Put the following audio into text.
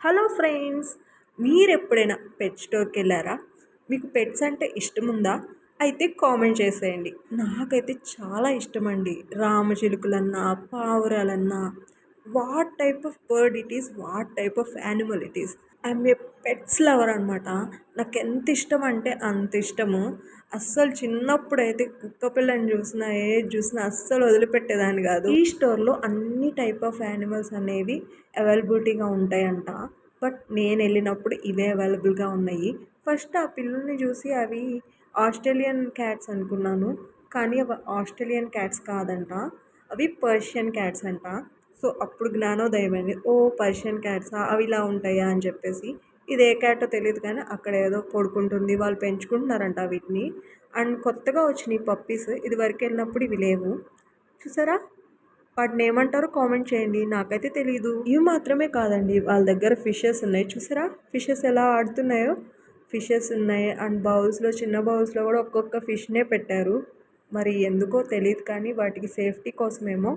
Hello friends, మీరు ఎప్పుడైనా పెట్ స్టోర్కి వెళ్ళారా? మీకు పెట్స్ అంటే ఇష్టం ఉందా? అయితే కామెంట్ చేసేయండి. నాకైతే చాలా ఇష్టం అండి. రామచిలుకలన్నా, పావురాలన్నా, what type of bird it is, what type of animal it is, I'm a pets lover అనమాట. నాకు ఎంత ఇష్టం అంటే అంత ఇష్టము. అస్సలు చిన్నప్పుడైతే కుక్క పిల్లని చూసినా, ఏది చూసినా అస్సలు వదిలిపెట్టేదాన్ని కాదు. ఈ స్టోర్లో అన్ని టైప్ ఆఫ్ యానిమల్స్ అనేవి అవైలబిలిటీగా ఉంటాయంట. బట్ నేను వెళ్ళినప్పుడు ఇవే అవైలబుల్గా ఉన్నాయి. ఫస్ట్ ఆ పిల్లల్ని చూసి అవి ఆస్ట్రేలియన్ క్యాట్స్ అనుకున్నాను. కానీ అవి ఆస్ట్రేలియన్ క్యాట్స్ కాదంట, అవి పర్షియన్ క్యాట్స్ అంట. సో అప్పుడు జ్ఞానోదయం అయింది. ఓ పర్షియన్ క్యాట్సా, అవి ఇలా ఉంటాయా అని చెప్పేసి. ఇది ఏ క్యాటో తెలియదు కానీ అక్కడ ఏదో పడుకుంటుంది, వాళ్ళు పెంచుకుంటున్నారంట వీటిని. అండ్ కొత్తగా వచ్చినాయి పప్పీస్, ఇది వరకు వెళ్ళినప్పుడు ఇవి లేవు. చూసారా? వాటిని ఏమంటారో కామెంట్ చేయండి, నాకైతే తెలీదు. ఇవి మాత్రమే కాదండి, వాళ్ళ దగ్గర ఫిషెస్ ఉన్నాయి. చూసారా ఫిషెస్ ఎలా ఆడుతున్నాయో? ఫిషెస్ ఉన్నాయి అండ్ బౌల్స్లో, చిన్న బౌల్స్లో కూడా ఒక్కొక్క ఫిష్నే పెట్టారు. మరి ఎందుకో తెలియదు కానీ వాటికి సేఫ్టీ కోసమేమో.